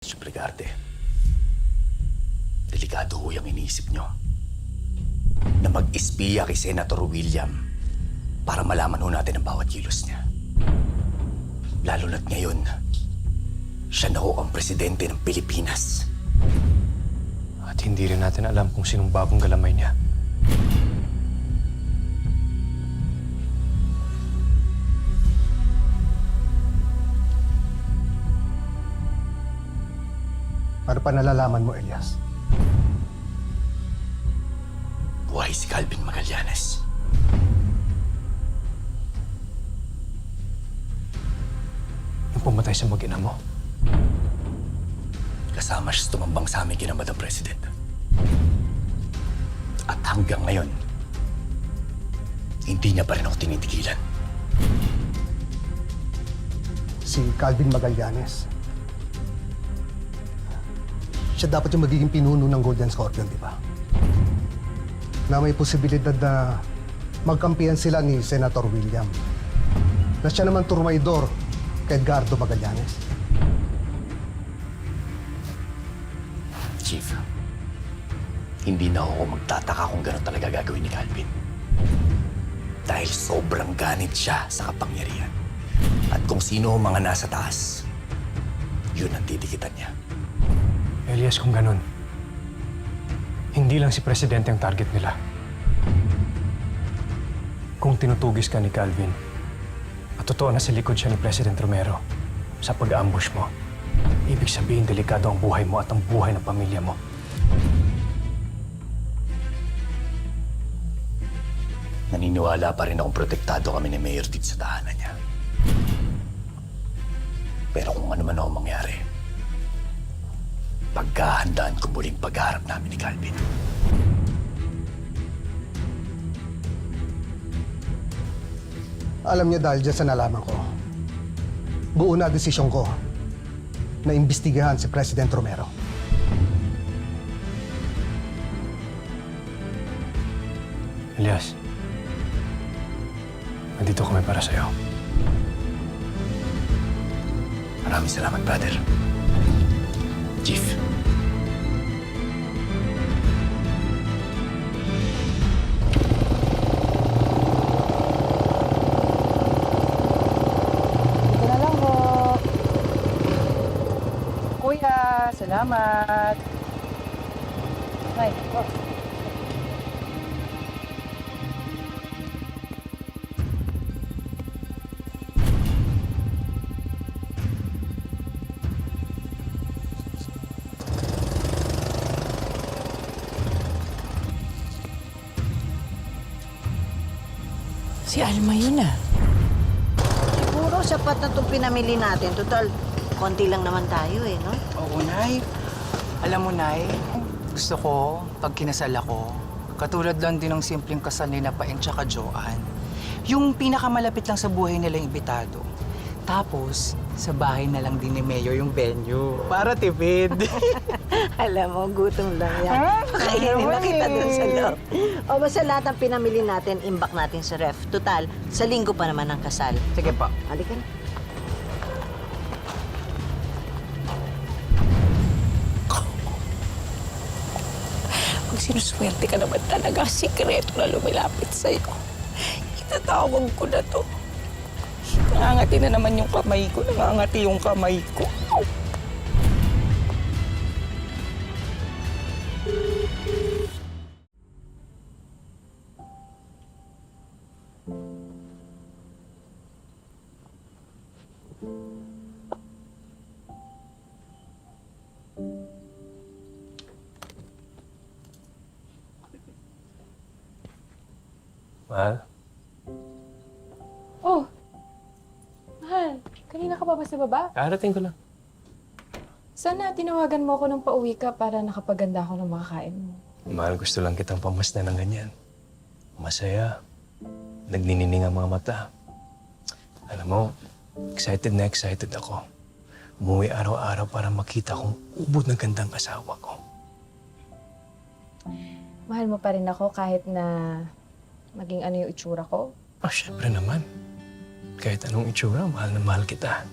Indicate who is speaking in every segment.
Speaker 1: Supligarde, delikado ho yung iniisip nyo na mag-espiya kay Senator William para malaman ho natin ang bawat kilos niya. Lalo na't ngayon, siya na ho ang presidente ng Pilipinas.
Speaker 2: At hindi rin natin alam kung sinong bagong galamay niya.
Speaker 3: Ano pa nalalaman mo, Elias?
Speaker 1: Buhay si Calvin Magallanes.
Speaker 2: Yung pumatay sa mag-ina mo.
Speaker 1: Kasama siya sa tumambang sa amin kina Madam President. At hanggang ngayon, hindi niya pa rin ako tinitigilan.
Speaker 3: Si Calvin Magallanes. Siya dapat yung magiging pinuno ng Golden Scorpion, di ba? Na may posibilidad na magkampihan sila ni Senator William. Na siya naman turmaydor kay Edgardo Magallanes.
Speaker 1: Chief, hindi na ako magtataka kung gano'n talaga gagawin ni Calvin. Dahil sobrang ganit siya sa kapangyarihan. At kung sino ang mga nasa taas, yun ang titikitan niya.
Speaker 2: Elias, kung ganun, hindi lang si Presidente ang target nila. Kung tinutugis ka ni Calvin, at totoo na sa likod siya ni President Romero sa pag-ambush mo, ibig sabihin delikado ang buhay mo at ang buhay ng pamilya mo.
Speaker 1: Naniniwala pa rin akong protektado kami ni Mayor dito sa tahanan niya. Pero kung ano man ako mangyari, pagkahandaan ko muling pagharap namin ni Calvin.
Speaker 3: Alam niyo dahil dyan sa nalaman ko, buo na desisyon ko na imbestigahan si President Romero.
Speaker 2: Elias, nandito kami para sa'yo.
Speaker 1: Maraming salamat, brother. Chief.
Speaker 4: Ito na lang ho. Kuya, salamat. Ay, oh.
Speaker 5: Si Alma yun ah.
Speaker 6: Siguro sapat na itong pinamili natin. Total, konti lang naman tayo eh, no?
Speaker 7: Oo, Nay. Alam mo, Nay, gusto ko, pag kinasal ako, katulad lang din ng simpleng kasal ni Napaeng tsaka Joanne. Yung pinakamalapit lang sa buhay nila yung imbitado. Tapos, sa bahay na lang din ni Mayor yung venue. Para tipid.
Speaker 6: Alam mo, gutom lang yan. Kainin na kita dun sa loob. O basta lahat ng pinamili natin, imbak natin sa ref. Total, sa linggo pa naman ang kasal.
Speaker 7: Sige pa.
Speaker 6: Halika na.
Speaker 5: Pag sinuswerte ka naman talaga, sikreto na lumilapit sa'yo. Itatawag ko na to. Nangangati na naman yung kamay ko. Nangangati yung kamay ko.
Speaker 2: Mahal,
Speaker 8: Oh! Mahal, kanina ka pa ba sa baba?
Speaker 2: karating ko lang.
Speaker 8: Sana tinawagan mo ako nung pauwi ka para nakapaganda ako ng makakain mo.
Speaker 2: Mahal, gusto lang kitang pamasdan ng ganyan. Masaya. Nagninining ang mga mata. Alam mo, excited na excited ako. Umuwi araw-araw para makita kong ubod ng gandang asawa ko.
Speaker 8: Mahal mo pa rin ako kahit na maging ano yung itsura ko.
Speaker 2: Ah, syempre naman. Kahit anong itsura, mahal na mahal kita.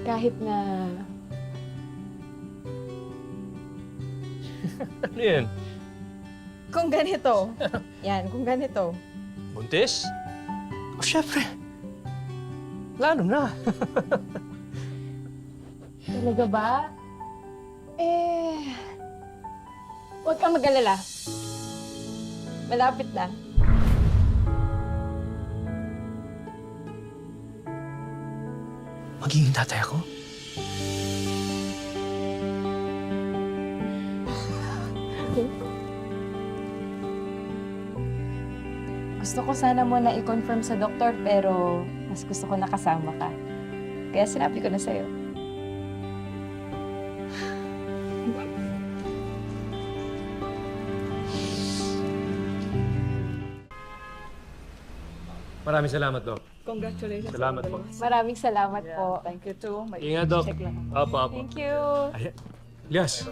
Speaker 8: Kahit na
Speaker 2: Ano yan?
Speaker 8: Kung ganito. Yan, kung ganito.
Speaker 2: Buntis? O, syempre. Lalo na.
Speaker 8: Talaga ba? Huwag kang mag-alala. Malapit na.
Speaker 2: Magiging tatay ako?
Speaker 8: Gusto ko sana muna i-confirm sa doktor pero mas gusto ko nakasama ka. Kaya sinabi ko na sa'yo.
Speaker 2: Maraming salamat, Doc.
Speaker 4: Congratulations.
Speaker 2: Salamat po.
Speaker 8: Maraming salamat po.
Speaker 4: Thank you too.
Speaker 2: Ingat, Doc.
Speaker 4: Check lang.
Speaker 2: Apo, apo.
Speaker 8: Thank you.
Speaker 2: Ay, Elias,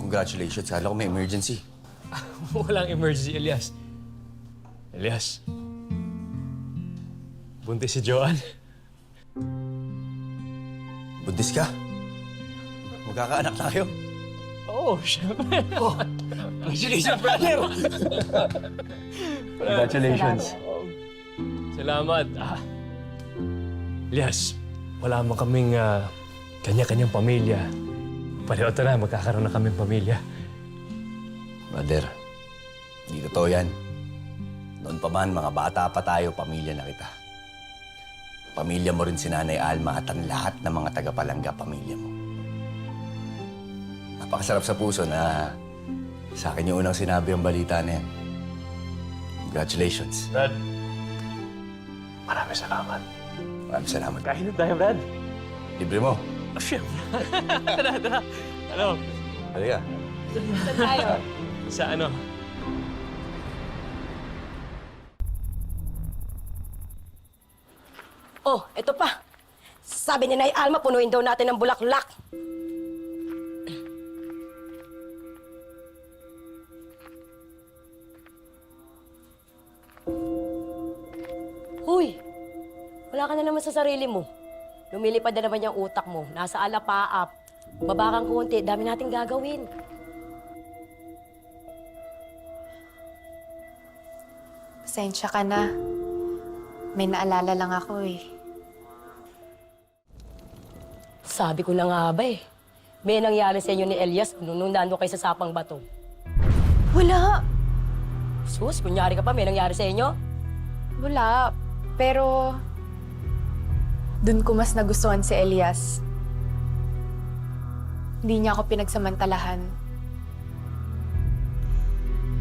Speaker 1: Congratulations. Kala ko may emergency.
Speaker 2: walang emergency, Elias. Elias, buntis si Joanne.
Speaker 1: Buntis ka? Magkakaanak tayo?
Speaker 2: Oo, syempre. Oh, congratulations, brother! Congratulations. Salamat. Elias, wala man kaming kanya-kanyang pamilya. Pareho na, magkakaroon na kaming pamilya.
Speaker 1: Brother, hindi totoo yan. Noon pa man, mga bata pa tayo, pamilya na kita. Pamilya mo rin si Nanay Alma at ang lahat ng mga tagapalangga pamilya mo. Napakasarap sa puso na sa akin yung unang sinabi ang balita na yan. Congratulations.
Speaker 2: Brad, maraming salamat.
Speaker 1: Maraming salamat.
Speaker 2: Kain na tayo, Brad.
Speaker 1: Libre mo.
Speaker 2: Oh, syempre. Tara. Ano?
Speaker 1: Halika.
Speaker 8: Saan tayo?
Speaker 2: Sa ano?
Speaker 9: Oh, ito pa. Sabi ni Nay Alma, punuin daw natin ng bulaklak. Huy, wala ka na naman sa sarili mo. Lumilipad na naman yung utak mo. Nasa alapaap. Baba kang konti, dami nating gagawin.
Speaker 8: Pasensya ka na. May naalala lang ako eh.
Speaker 9: Sabi ko na nga ba eh. May nangyari sa inyo ni Elias nung nandun kayo sa Sapang Bato.
Speaker 8: Wala!
Speaker 9: Sus, kunyari ka pa, may nangyari sa inyo?
Speaker 8: Wala. Pero... dun ko mas nagustuhan si Elias. Hindi niya ako pinagsamantalahan.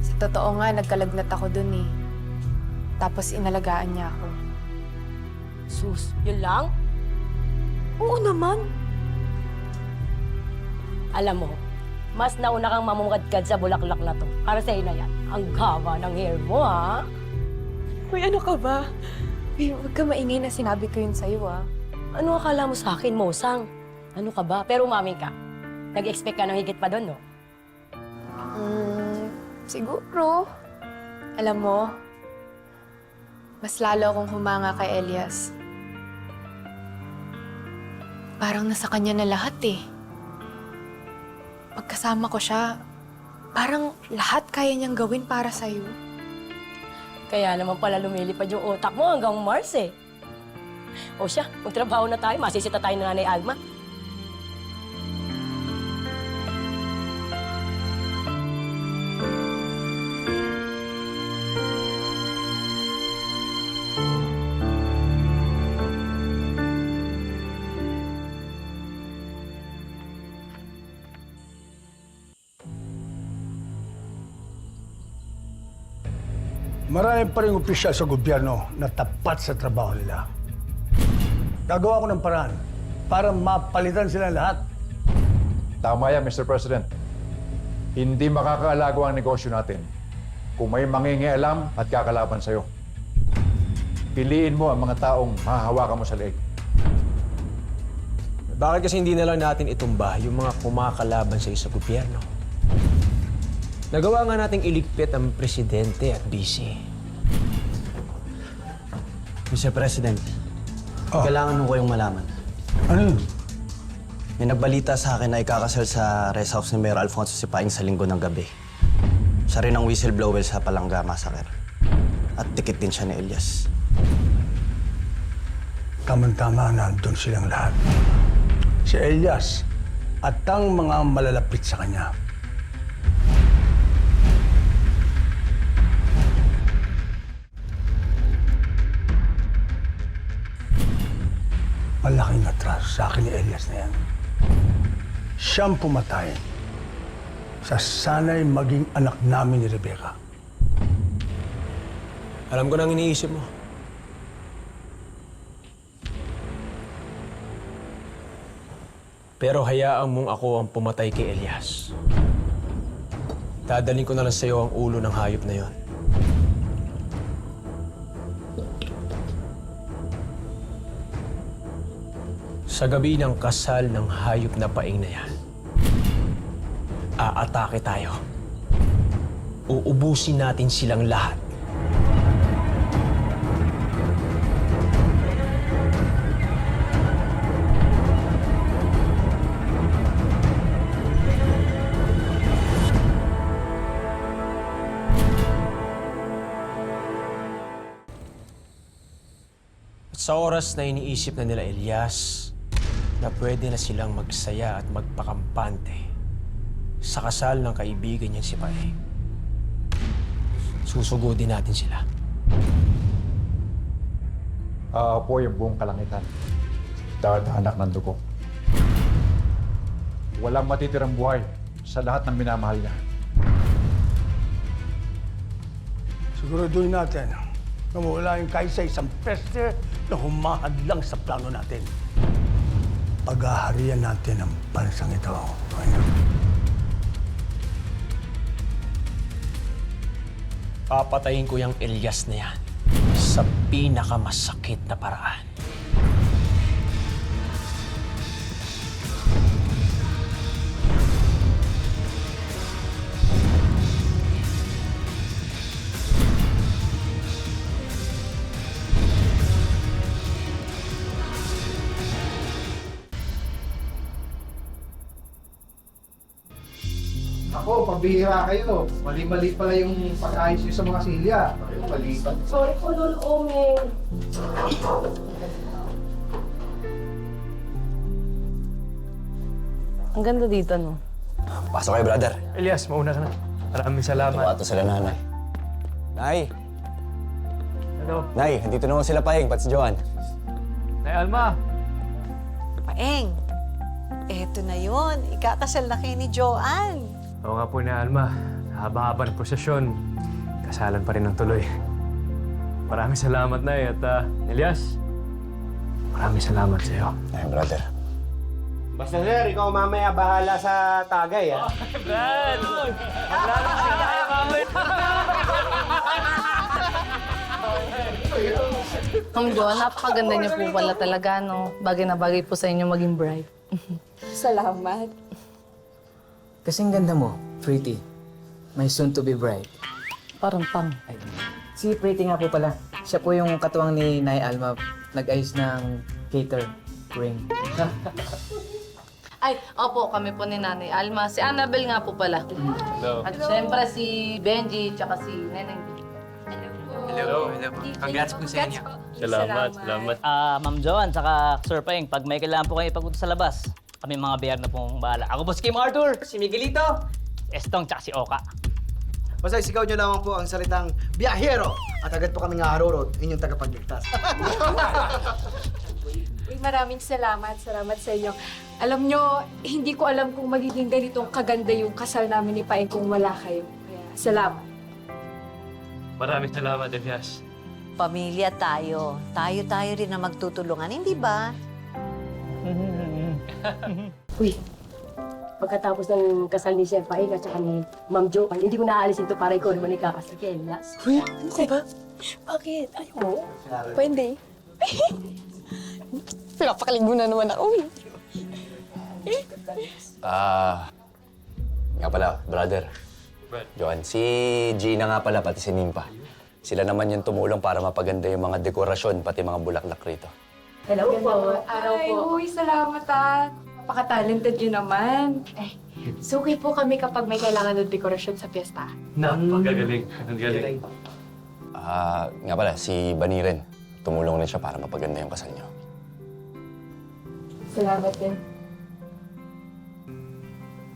Speaker 8: Sa totoo nga, nagkalagnat ako dun eh. Tapos inalagaan niya ako.
Speaker 9: Sus, yun lang?
Speaker 8: Oo naman.
Speaker 9: Alam mo, mas nauna kang mamungkadkad sa bulaklak na to. Para sa'yo na yan. Ang gaba ng hair mo, ha?
Speaker 8: Uy, ano ka ba? Uy, huwag ka maingay na sinabi ko yun sa'yo, ah.
Speaker 9: Ano akala mo sa akin, Mosang? Ano ka ba? Pero umamin ka. Nag-expect ka ng higit pa doon, no?
Speaker 8: Siguro. Alam mo, mas lalo akong humanga kay Elias. Parang nasa kanya na lahat eh. Pagkasama ko siya, parang lahat kaya niyang gawin para sa'yo.
Speaker 9: Kaya naman pala lumilipad yung utak mo hanggang Mars, eh. O siya, magtrabaho na tayo. Masisita tayo ng Nanay Alma.
Speaker 10: Marami pa rin opisyal sa gobyerno na tapat sa trabaho nila. Gagawa ko ng paraan para mapalitan sila lahat.
Speaker 11: Tama yan, Mr. President. Hindi makakaalago ang negosyo natin kung may mangingialam at kakalaban sa'yo. Piliin mo ang mga taong mahahawakan mo sa leeg.
Speaker 2: Bakit kasi hindi na lang natin itumba yung mga kumakalaban sa isang gobyerno? Nagawa nga nating iligpit ang presidente at vice.
Speaker 12: Mr. President, kailangan mo kayong malaman.
Speaker 10: Ano yun?
Speaker 12: May nagbalita sa akin na ikakasal sa rest house ni Mayor Alfonso Sipaing sa linggo ng gabi. Siya rin ang whistleblower sa Palangga Massacre. At tikit din siya ni Elias.
Speaker 10: Tama-tama nandun silang lahat. Si Elias at ang mga malalapit sa kanya. Malaking atraso sa akin ni Elias na yan. Siyang pumatay sa sana'y maging anak namin ni Rebecca.
Speaker 2: Alam ko nang iniisip mo. Pero hayaan mong ako ang pumatay kay Elias. Dadalhin ko na lang sa'yo ang ulo ng hayop na yon. Sa gabi ng kasal ng hayop na paing na yan, aatake tayo. Uubusin natin silang lahat. Sa oras na iniisip na nila Elias na pwede na silang magsaya at magpakampante sa kasal ng kaibigan niyang si Paeng, susugodin natin sila.
Speaker 11: Aapoy ang buong kalangitan. Dadanak ng dugo. Walang matitirang buhay sa lahat ng minamahal niya.
Speaker 10: Siguraduhin natin na wala yung kahit sa isang peste na humahad lang sa plano natin. Paghaharian natin ang bansang ito.
Speaker 2: Papatayin ko yung Elias na yan sa pinakamasakit na paraan.
Speaker 13: Ako, pambihira kayo. Mali-mali pala yung pag-ayos nyo sa mga silya. Mali pa.
Speaker 9: Sorry po, Lolo Omeng. Ang ganda dito, no?
Speaker 1: Pasok kayo, brother.
Speaker 2: Elias, mauna ka na. Maraming salamat.
Speaker 1: Tuwato sila nanay. Nay!
Speaker 2: Hello.
Speaker 1: Nay, andito naman sila Paeng, pati si Joan.
Speaker 2: Nay Alma.
Speaker 6: Paeng, eto na yun. Ikakasal na kayo ni Joanne.
Speaker 2: Oo nga po na Alma. Haba-haba ng prosesyon. Kasalan pa rin ang tuloy. Maraming salamat, Nay. At Elias, maraming salamat sa iyo.
Speaker 1: Ay, brother.
Speaker 13: Basta sir, ikaw mamaya bahala sa tagay, ha?
Speaker 2: Brad!
Speaker 8: Ma'am Joan, napakaganda niyo po pala talaga, no? Bagay na bagay po sa inyo maging bride.
Speaker 5: Salamat.
Speaker 7: Kasing ganda mo, Pretty. My soon-to-be bride.
Speaker 8: Parang pang.
Speaker 7: Ay, si Pretty nga po pala. Siya po yung katuwang ni Nay Alma. Nag-ayos ng catering.
Speaker 8: Ay, opo, kami po ni Nanay Alma. Si Annabel nga po pala.
Speaker 2: Hello.
Speaker 8: At syempre si Benji, tsaka si Neneng.
Speaker 7: Hello. Congrats po sa inyo.
Speaker 2: Salamat.
Speaker 14: Ma'am Joan, saka Sir Paeng, pag may kailangan po kayo ipagpunta sa labas, kami mga biyar na pong bahala. Ako po si Kim Arthur, si Miguelito, Estong, tsaka si Oka.
Speaker 13: Basta sigaw nyo lamang po ang salitang biyahero at agad po kami nga harurot, inyong tagapagligtas.
Speaker 5: Maraming salamat. Salamat sa inyo. Alam nyo, hindi ko alam kung magiging ganitong kaganda yung kasal namin ni Paeng kung wala kayo. Kaya, salamat.
Speaker 2: Maraming salamat, Elias.
Speaker 6: Pamilya tayo. Tayo-tayo rin na magtutulungan, hindi ba?
Speaker 9: Uy, pagkatapos ng kasal ni Chef Paeng at saka ni Ma'am Jo, hindi ko naaalisin to para ikaw naman ikakasal kay Elias.
Speaker 5: Uy, ano ka ba? Bakit? Ayaw mo? Pwede. Pinapakaling na naman ako eh.
Speaker 1: Nga pala, brother. Joan, si Gina nga pala, pati si Nimpa. Sila naman yung tumulong para mapaganda yung mga dekorasyon, pati mga bulaklak rito.
Speaker 9: Hello po.
Speaker 5: Araw po. Uy, salamat ah.
Speaker 8: Napaka-talented nyo naman. Suki po kami kapag may kailangan ng dekorasyon sa piyesta.
Speaker 2: Napakagaling. Ang galing.
Speaker 1: Nga pala, si Bani rin. Tumulong rin siya para mapaganda yung kasal niyo.
Speaker 8: Salamat din.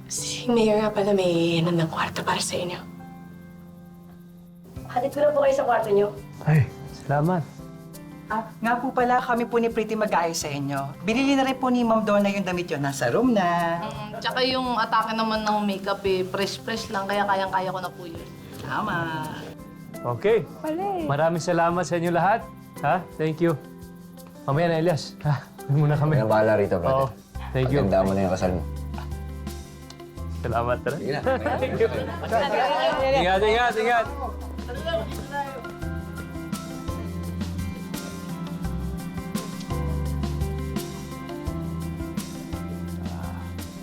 Speaker 9: Si Mayor nga pala may ng kwarto para sa inyo. Hatid ko na po kayo sa kwarto niyo.
Speaker 2: Ay, salamat.
Speaker 7: Nga po pala, kami po ni Pretty mag-aayos sa inyo. Binili na rin po ni Ma'am Donna yung damit yun. Nasa room na.
Speaker 15: Tsaka yung atake naman ng makeup fresh lang, kaya kayang-kaya ko na po yun.
Speaker 7: Tama.
Speaker 2: Okay. Maraming salamat sa inyo lahat. Ha? Thank you. Mamaya na, Elias. Ha? Uwi muna kami.
Speaker 1: Kaya bahala rito, brother.
Speaker 2: Oo. Thank you.
Speaker 1: Maganda mo na yung kasal mo.
Speaker 2: Salamat, tara.
Speaker 1: Sige na.
Speaker 2: Thank you. Ingat.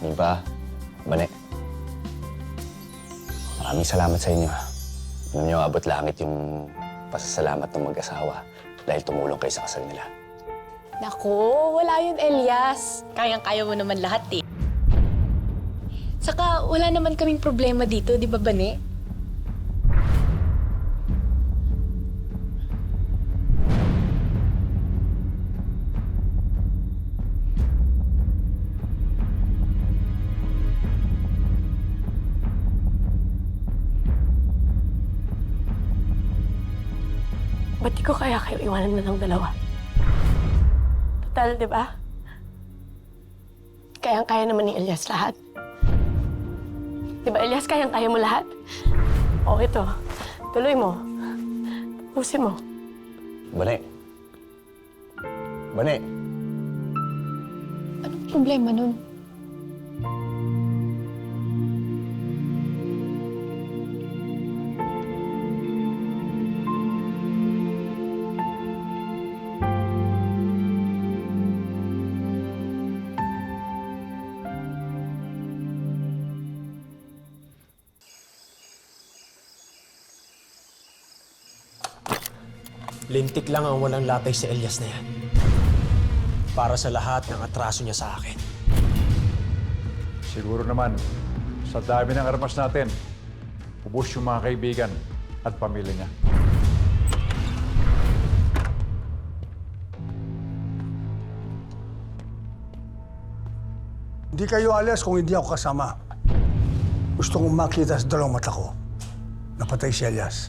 Speaker 1: Nipa, Bane. Maraming salamat sa inyo. Hindi niyo abot langit yung pasasalamat ng mag-asawa dahil tumulong kayo sa kasal nila.
Speaker 9: Naku, wala yun, Elias. Kayang-kaya mo naman lahat eh. Saka wala naman kaming problema dito, di ba, Bane? Ba't di ko kaya kayo iwanan na ng dalawa? Total, di ba? Kayang-kaya naman ni Elias lahat. Di ba, Elias, kayang-kaya mo lahat? O, ito. Tuloy mo. Tapusin mo.
Speaker 1: Bane. Bane.
Speaker 8: Anong problema nun?
Speaker 16: Lintik lang ang walang latay si Elias na yan. Para sa lahat ng atraso niya sa akin.
Speaker 11: Siguro naman, sa dami ng armas natin, ubos yung mga kaibigan at pamilya niya.
Speaker 10: Hindi kayo alas kung hindi ako kasama. Gusto kong makita sa dalawang mata ko. Napatay si Elias.